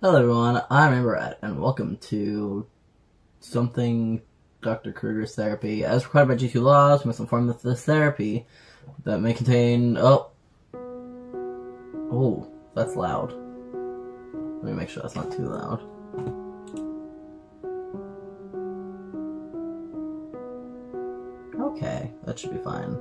Hello everyone, I'm Amberat, and welcome to something Dr. Kreuger's therapy. As required by G2 laws, we must inform that this therapy that may contain... Oh, that's loud. Let me make sure that's not too loud. Okay, that should be fine.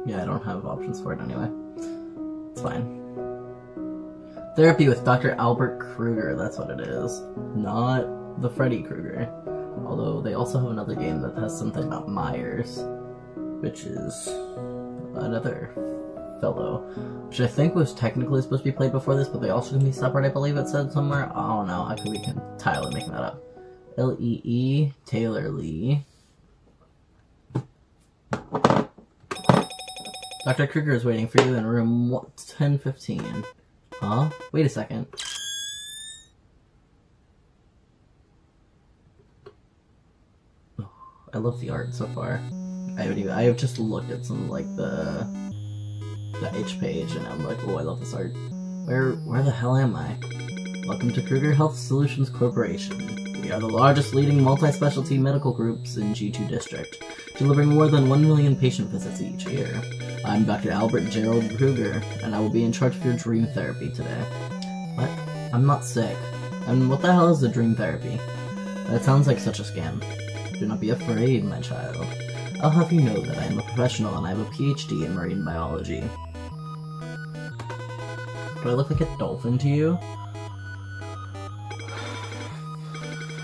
Yeah, I don't have options for it anyway. It's fine. Therapy with Dr. Albert Kreuger, that's what it is. Not the Freddy Kreuger. Although they also have another game that has something about Myers, which is another fellow, which I think was technically supposed to be played before this, but they also can be separate, I believe it said somewhere. I don't know, I could be entirely making that up. L-E-E, Taylor Lee. Dr. Kreuger is waiting for you in room 1015. Huh? Wait a second. Oh, I love the art so far. I have just looked at some, like, the H page, and I'm like, oh, I love this art. Where the hell am I? Welcome to Kreuger Health Solutions Corporation. We are the largest leading multi-specialty medical groups in G2 District, delivering more than 1 million patient visits each year. I'm Dr. Albert Gerald Kreuger, and I will be in charge of your dream therapy today. What? I'm not sick. And what the hell is a dream therapy? That sounds like such a scam. Do not be afraid, my child. I'll have you know that I am a professional and I have a PhD in marine biology. Do I look like a dolphin to you?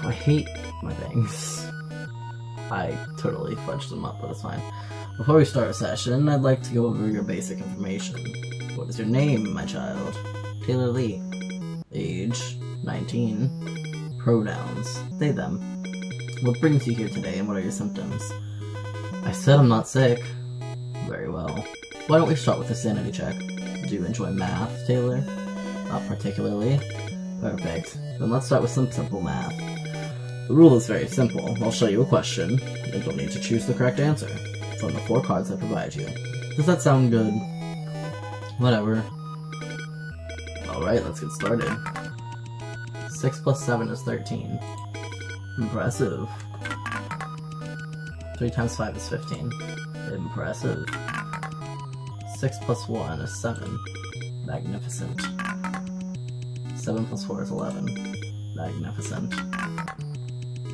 I hate my things. I totally fudged them up, but it's fine. Before we start a session, I'd like to go over your basic information. What is your name, my child? Taylor Lee. Age, 19. Pronouns, they, them. What brings you here today, and what are your symptoms? I said I'm not sick. Very well. Why don't we start with a sanity check? Do you enjoy math, Taylor? Not particularly. Perfect. Then let's start with some simple math. The rule is very simple. I'll show you a question, and you'll need to choose the correct answer from the 4 cards I provide you. Does that sound good? Whatever. Alright, let's get started. 6 plus 7 is 13. Impressive. 3 times 5 is 15. Impressive. 6 plus 1 is 7. Magnificent. 7 plus 4 is 11. Magnificent.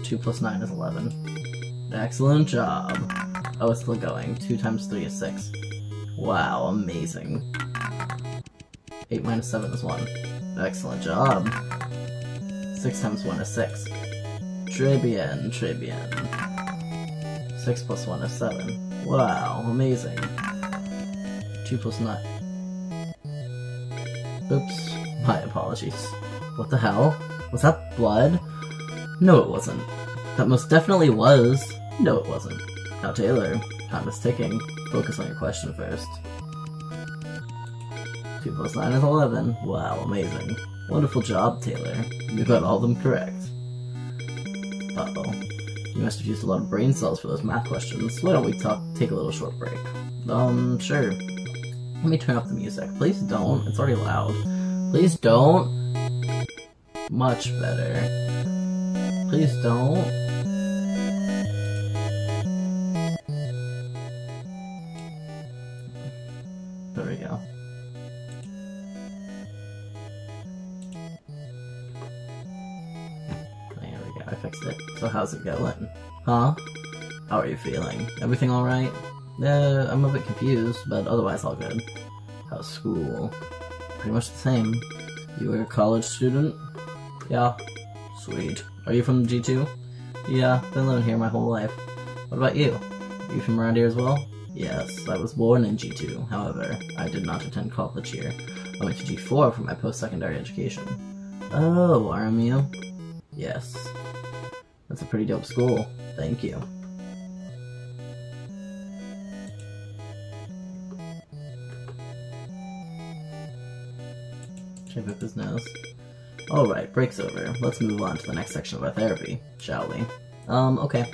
2 plus 9 is 11. Excellent job. Oh, it's still going. 2 times 3 is 6. Wow, amazing. 8 minus 7 is 1. Excellent job. 6 times 1 is 6. Très bien, très bien. 6 plus 1 is 7. Wow, amazing. 2 plus 9. Oops, my apologies. What the hell? Was that blood? No, it wasn't. That most definitely was. No, it wasn't. Now, Taylor, time is ticking. Focus on your question first. 2 plus 9 is 11. Wow, amazing. Wonderful job, Taylor. You got all of them correct. Uh-oh. You must have used a lot of brain cells for those math questions. Why don't we take a little short break? Sure. Let me turn up the music. Please don't. It's already loud. Please don't. Much better. Please don't. There we go. There we go, I fixed it. So how's it going? Huh? How are you feeling? Everything alright? I'm a bit confused, but otherwise all good. How's school? Pretty much the same. You were a college student? Yeah. Sweet. Are you from G2? Yeah, been living here my whole life. What about you? Are you from around here as well? Yes, I was born in G2. However, I did not attend college here. I went to G4 for my post-secondary education. Oh, RMU? Yes. That's a pretty dope school. Thank you. Shape up his nose. Alright, break's over. Let's move on to the next section of our therapy, shall we? Okay.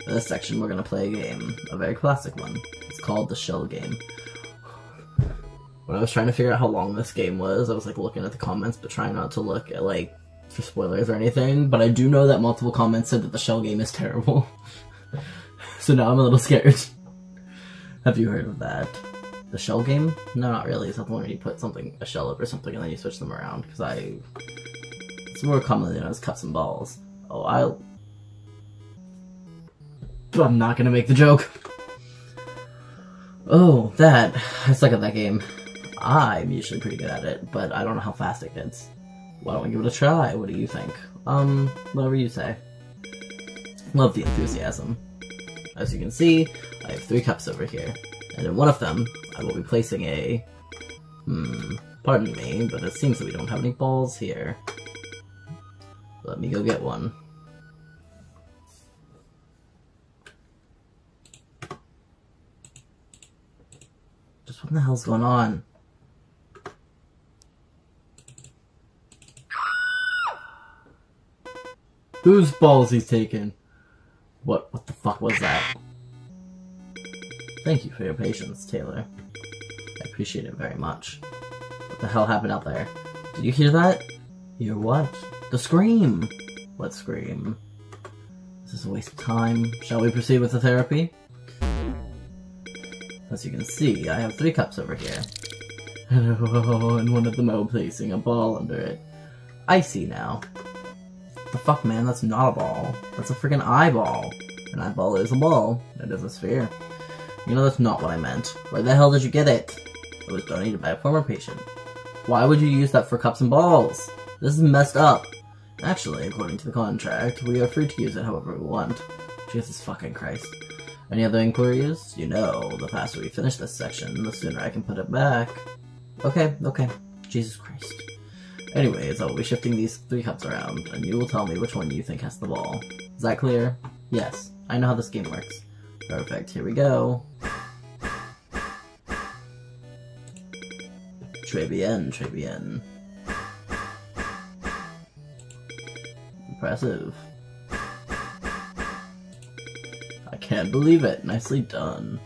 For this section, we're gonna play a game. A very classic one. It's called the shell game. When I was trying to figure out how long this game was, I was like looking at the comments, but trying not to look at like for spoilers or anything. But I do know that multiple comments said that the shell game is terrible. So now I'm a little scared. Have you heard of that? The shell game? No, not really. It's not the one where you put a shell over something and then you switch them around. It's more commonly known as cups and balls. Oh, I'm not gonna make the joke. Oh, I suck at that game. I'm usually pretty good at it, but I don't know how fast it gets. Why don't we give it a try? What do you think? Whatever you say. Love the enthusiasm. As you can see, I have 3 cups over here, and in one of them, I will be placing a... pardon me, but it seems that we don't have any balls here. Let me go get one. Just what the hell's going on? Whose balls he's taking? What the fuck was that? Thank you for your patience, Taylor. I appreciate it very much. What the hell happened out there? Did you hear that? Hear what? The scream! What scream? Is this a waste of time? Shall we proceed with the therapy? As you can see, I have 3 cups over here. And one of them I'm placing a ball under it. I see now. The fuck, man, that's not a ball. That's a freaking eyeball. An eyeball is a ball. It is a sphere. You know, that's not what I meant. Where the hell did you get it? It was donated by a former patient. Why would you use that for cups and balls? This is messed up. Actually, according to the contract, we are free to use it however we want. Jesus fucking Christ. Any other inquiries? You know, the faster we finish this section, the sooner I can put it back. Okay. Jesus Christ. Anyways, I will be shifting these 3 cups around, and you will tell me which one you think has the ball. Is that clear? Yes. I know how this game works. Perfect. Here we go. Très bien, très bien. Impressive. I can't believe it. Nicely done.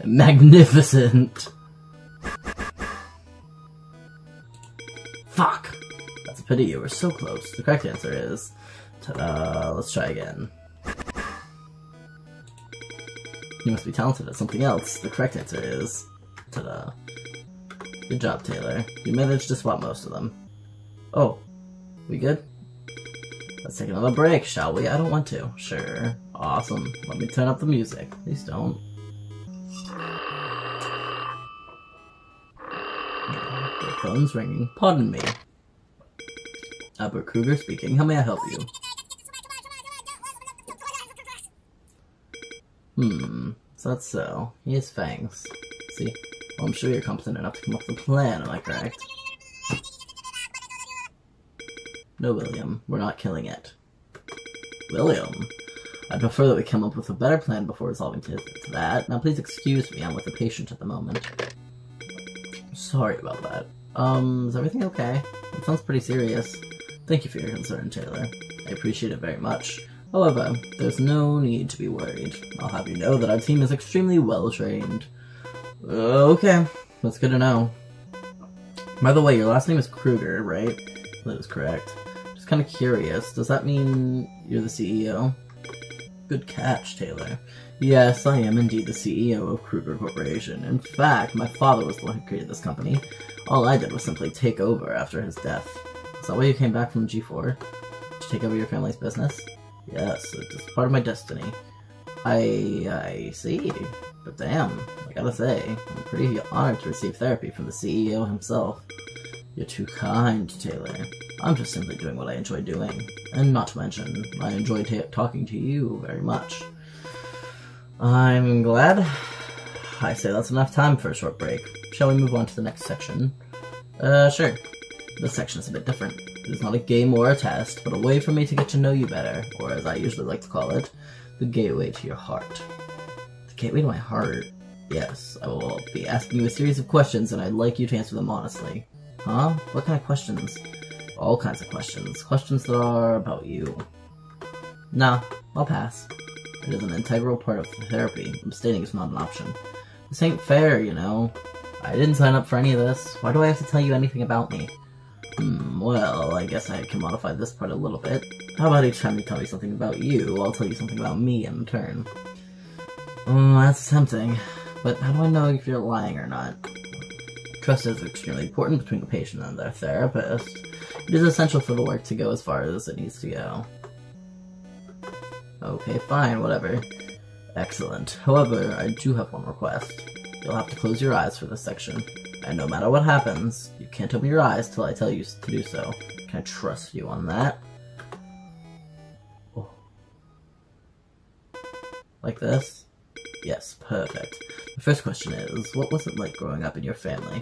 Magnificent! Fuck! That's a pity, you were so close. The correct answer is... Ta-da! Let's try again. You must be talented at something else. The correct answer is... Ta-da. Good job, Taylor. You managed to swap most of them. Oh. We good? Let's take another break, shall we? I don't want to. Sure. Awesome. Let me turn up the music. Please don't. The phone's ringing. Pardon me. Albert Kreuger speaking. How may I help you? So that's so. He has fangs. See? Well, I'm sure you're competent enough to come up with a plan, am I correct? No, William. We're not killing it. William? I'd prefer that we come up with a better plan before resolving to that. Now please excuse me, I'm with a patient at the moment. Sorry about that. Is everything okay? It sounds pretty serious. Thank you for your concern, Taylor. I appreciate it very much. However, there's no need to be worried. I'll have you know that our team is extremely well trained. Okay, that's good to know. By the way, your last name is Kreuger, right? That is correct. Just kind of curious, does that mean you're the CEO? Good catch, Taylor. Yes, I am indeed the CEO of Kreuger Corporation. In fact, my father was the one who created this company. All I did was simply take over after his death. Is that why you came back from G4? To take over your family's business? Yes, it's part of my destiny. I see. But damn, I gotta say, I'm pretty honored to receive therapy from the CEO himself. You're too kind, Taylor. I'm just simply doing what I enjoy doing. And not to mention, I enjoy talking to you very much. I'm glad. I say that's enough time for a short break. Shall we move on to the next section? Sure. This section is a bit different. It is not a game or a test, but a way for me to get to know you better, or as I usually like to call it, the gateway to your heart. The gateway to my heart? Yes, I will be asking you a series of questions, and I'd like you to answer them honestly. Huh? What kind of questions? All kinds of questions. Questions that are about you. Nah, I'll pass. It is an integral part of the therapy. Abstaining is not an option. This ain't fair, you know. I didn't sign up for any of this. Why do I have to tell you anything about me? Well, I guess I can modify this part a little bit. How about each time you tell me something about you, I'll tell you something about me in turn. That's tempting. But how do I know if you're lying or not? Trust is extremely important between the patient and their therapist. It is essential for the work to go as far as it needs to go. Okay, fine, whatever. Excellent. However, I do have one request. You'll have to close your eyes for this section. And no matter what happens, you can't open your eyes till I tell you to do so. Can I trust you on that? Oh. Like this? Yes, perfect. The first question is, what was it like growing up in your family?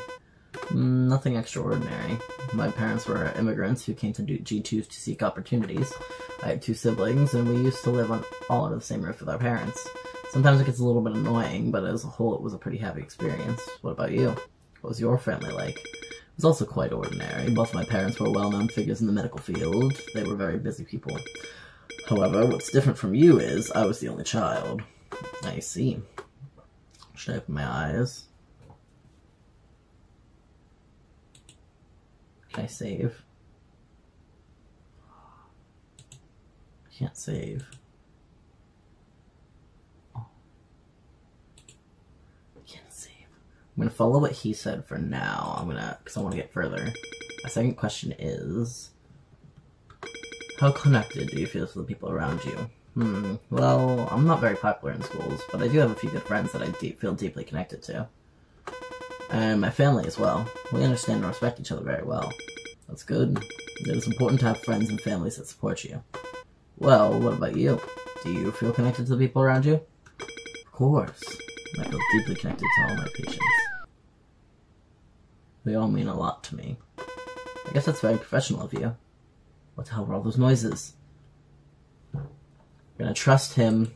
Nothing extraordinary. My parents were immigrants who came to G2 to seek opportunities. I had 2 siblings, and we used to live all under the same roof with our parents. Sometimes it gets a little bit annoying, but as a whole it was a pretty happy experience. What about you? What was your family like? It was also quite ordinary. Both of my parents were well-known figures in the medical field. They were very busy people. However, what's different from you is I was the only child. I see. Should I open my eyes? Can I save? I can't save. Oh. I can't save. I'm gonna follow what he said for now. Because I want to get further. My second question is, how connected do you feel to the people around you? Well, I'm not very popular in schools, but I do have a few good friends that I feel deeply connected to. And my family as well. We understand and respect each other very well. That's good. It is important to have friends and families that support you. Well, what about you? Do you feel connected to the people around you? Of course. I feel deeply connected to all my patients. They all mean a lot to me. I guess that's very professional of you. What the hell were all those noises? I'm gonna trust him.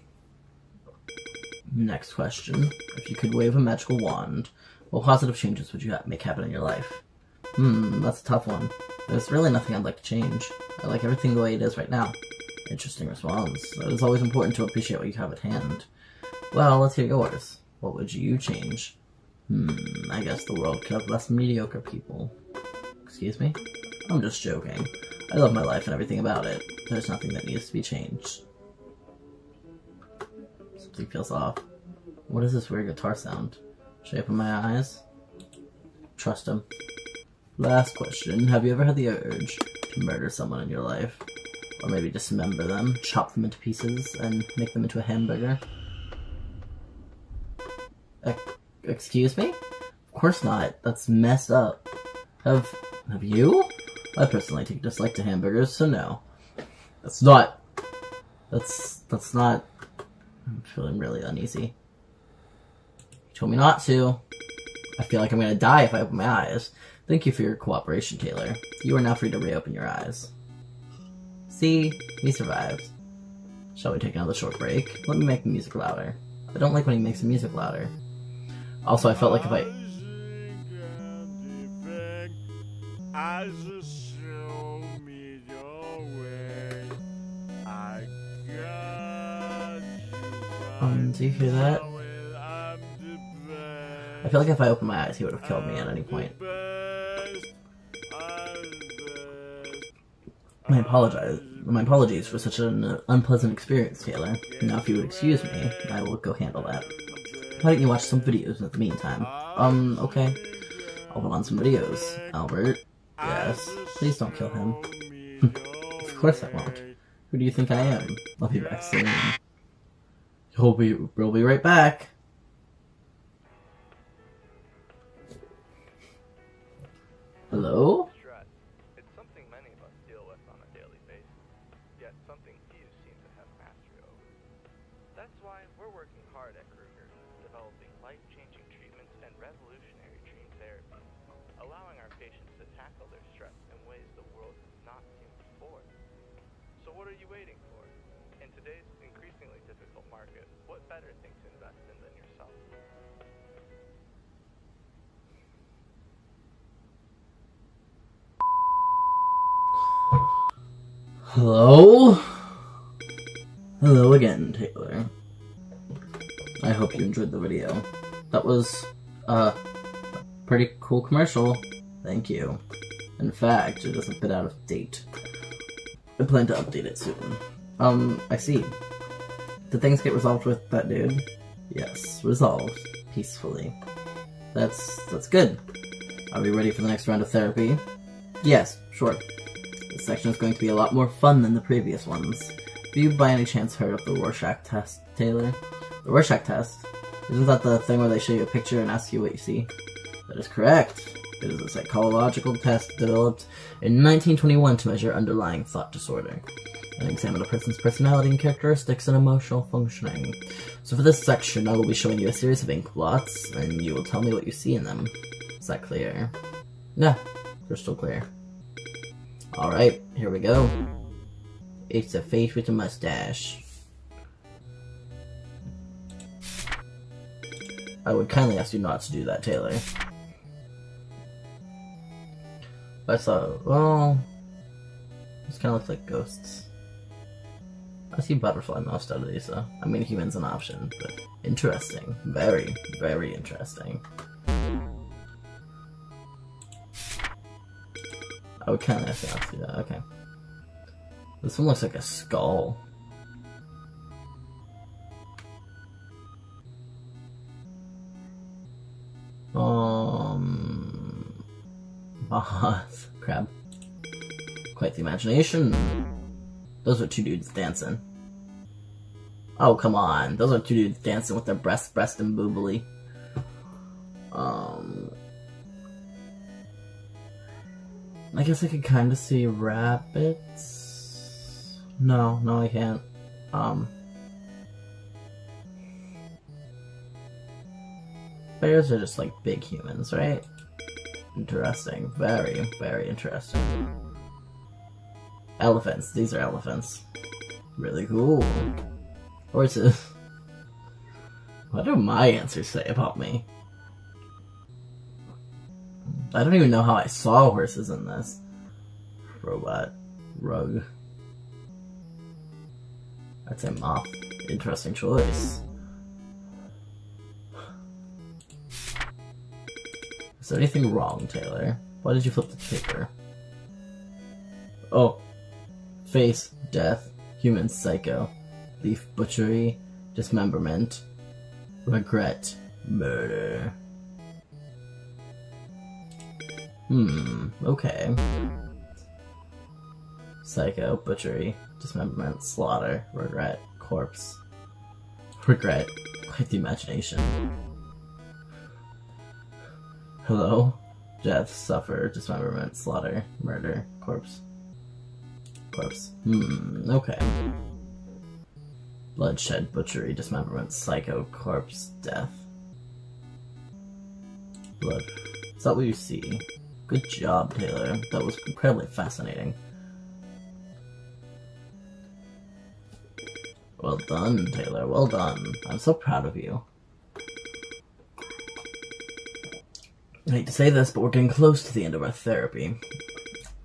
Next question. If you could wave a magical wand, what positive changes would you make happen in your life? That's a tough one. There's really nothing I'd like to change. I like everything the way it is right now. Interesting response. It is always important to appreciate what you have at hand. Well, let's hear yours. What would you change? I guess the world could have less mediocre people. Excuse me? I'm just joking. I love my life and everything about it. There's nothing that needs to be changed. Something feels off. What is this weird guitar sound? Should I open my eyes? Trust him. Last question. Have you ever had the urge to murder someone in your life? Or maybe dismember them, chop them into pieces, and make them into a hamburger? Excuse me? Of course not. That's messed up. Have you? I personally take a dislike to hamburgers, so no. That's not... I'm feeling really uneasy. You told me not to. I feel like I'm gonna die if I open my eyes. Thank you for your cooperation, Taylor. You are now free to reopen your eyes. See? We survived. Shall we take another short break? Let me make the music louder. I don't like when he makes the music louder. Also, I felt like if I... do you hear that? I feel like if I opened my eyes, he would have killed me at any point. My apologies for such an unpleasant experience, Taylor. Now if you would excuse me, I will go handle that. Why don't you watch some videos in the meantime? Okay. I'll put on some videos. Albert. Yes. Please don't kill him. Of course I won't. Who do you think I am? I'll be back soon. We'll be right back. Hello? It's something many of us deal with on a daily basis, yet something few seem to have mastery over. That's why we're working hard at Kreuger, developing life-changing treatments and revolutionary gene therapy, allowing our patients to tackle their stress in ways the world has not seen before. So what are you waiting for? In today's increasingly difficult market, what better thing to invest in than yourself? Hello? Hello again, Taylor. I hope you enjoyed the video. That was a pretty cool commercial. Thank you. In fact, it is a bit out of date. I plan to update it soon. I see. Did things get resolved with that dude? Yes, resolved. Peacefully. That's good. Are we ready for the next round of therapy? Yes, sure. This section is going to be a lot more fun than the previous ones. Have you by any chance heard of the Rorschach test, Taylor? The Rorschach test? Isn't that the thing where they show you a picture and ask you what you see? That is correct. It is a psychological test developed in 1921 to measure underlying thought disorder and examine a person's personality and characteristics and emotional functioning. So for this section, I will be showing you a series of ink blots, and you will tell me what you see in them. Is that clear? Yeah, crystal clear. Alright, here we go. It's a face with a mustache. I would kindly ask you not to do that, Taylor. I thought, well, these kind of look like ghosts. I see butterfly most out of these, though. I mean, human's an option, but interesting. Very, very interesting. I would kind of ask you not to do that. Okay. This one looks like a skull. Crab. Quite the imagination. Those are two dudes dancing. Oh, come on. Those are two dudes dancing with their breast and boobily. I guess I could kind of see rabbits. No, I can't. Bears are just like big humans, right? Interesting. Very, very interesting. Elephants. These are elephants. Really cool. Horses. What do my answers say about me? I don't even know how I saw horses in this. Robot. Rug. I'd say moth. Interesting choice. Is there anything wrong, Taylor? Why did you flip the paper? Oh. Face, death, human psycho, leaf butchery, dismemberment, regret, murder. Okay. Psycho, butchery, dismemberment, slaughter, regret, corpse. Regret. Quite the imagination. Hello? Death, suffer, dismemberment, slaughter, murder, corpse. Corpse. Okay. Bloodshed, butchery, dismemberment, psycho, corpse, death. Blood. Is that what you see? Good job, Taylor. That was incredibly fascinating. Well done, Taylor. Well done. I'm so proud of you. I hate to say this, but we're getting close to the end of our therapy.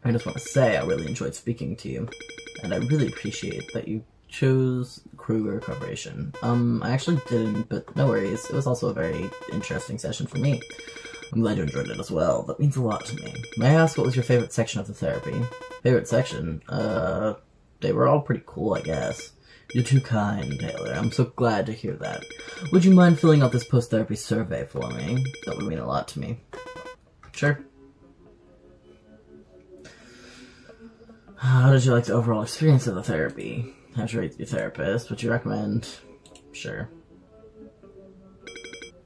I just want to say I really enjoyed speaking to you, and I really appreciate that you chose Kreuger Corporation. I actually didn't, but no worries. It was also a very interesting session for me. I'm glad you enjoyed it as well. That means a lot to me. May I ask what was your favorite section of the therapy? Favorite section? They were all pretty cool, I guess. You're too kind, Taylor. I'm so glad to hear that. Would you mind filling out this post-therapy survey for me? That would mean a lot to me. Sure. How did you like the overall experience of the therapy? How'd you rate your therapist? Would you recommend? Sure.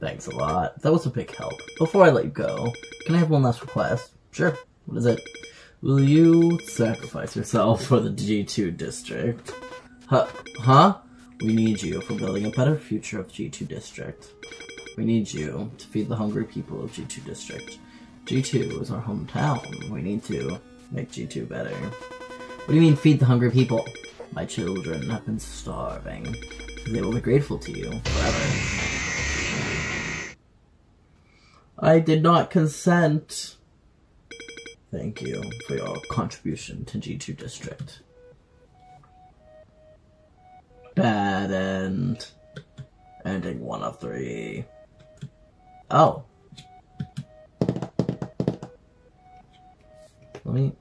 Thanks a lot. That was a big help. Before I let you go, can I have one last request? Sure. What is it? Will you sacrifice yourself for the G2 district? Huh? We need you for building a better future of G2 district. We need you to feed the hungry people of G2 district. G2 is our hometown. We need to make G2 better. What do you mean, feed the hungry people? My children have been starving. They will be grateful to you forever. I did not consent. Thank you for your contribution to G2 district. Bad end. Ending 1 of 3. Oh. Let me...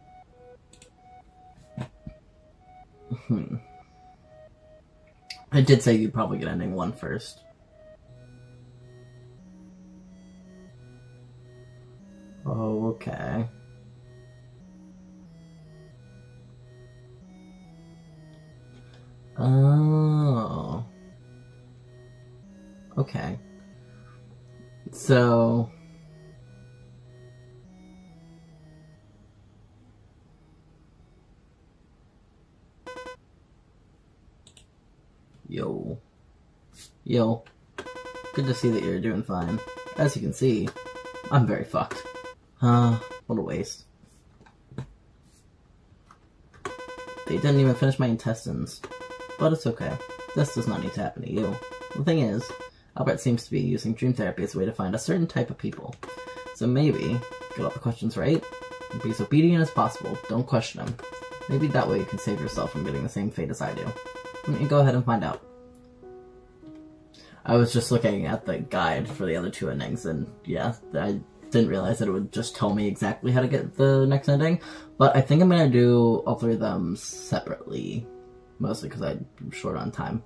I did say you'd probably get ending 1 first. Oh, okay. Oh. Okay. So... Yo. Yo. Good to see that you're doing fine. As you can see, I'm very fucked. What a waste. They didn't even finish my intestines. But it's okay. This does not need to happen to you. The thing is, Albert seems to be using dream therapy as a way to find a certain type of people. So maybe, get all the questions right, and be as obedient as possible. Don't question him. Maybe that way you can save yourself from getting the same fate as I do. Why don't you go ahead and find out? I was just looking at the guide for the other 2 endings, and yeah, I didn't realize that it would just tell me exactly how to get the next ending. But I think I'm gonna do all 3 of them separately, mostly because I'm short on time.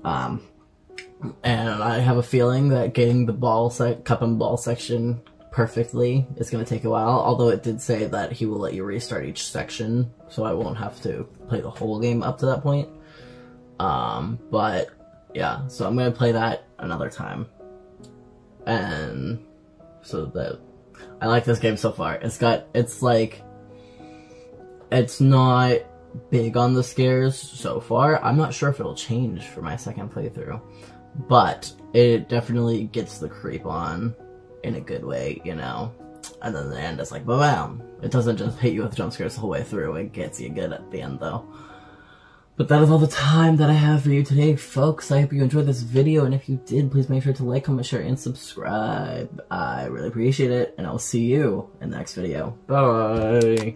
And I have a feeling that getting the cup and ball section perfectly is going to take a while, although it did say that he will let you restart each section, so I won't have to play the whole game up to that point. But yeah, so I'm going to play that another time. And so that I like this game so far. It's not big on the scares so far. I'm not sure if it'll change for my second playthrough, but it definitely gets the creep on in a good way, you know? And then the end is like, bam! It doesn't just hit you with jump scares the whole way through, it gets you good at the end though. But that is all the time that I have for you today, folks. I hope you enjoyed this video, and if you did, please make sure to like, comment, share, and subscribe. I really appreciate it, and I'll see you in the next video. Bye!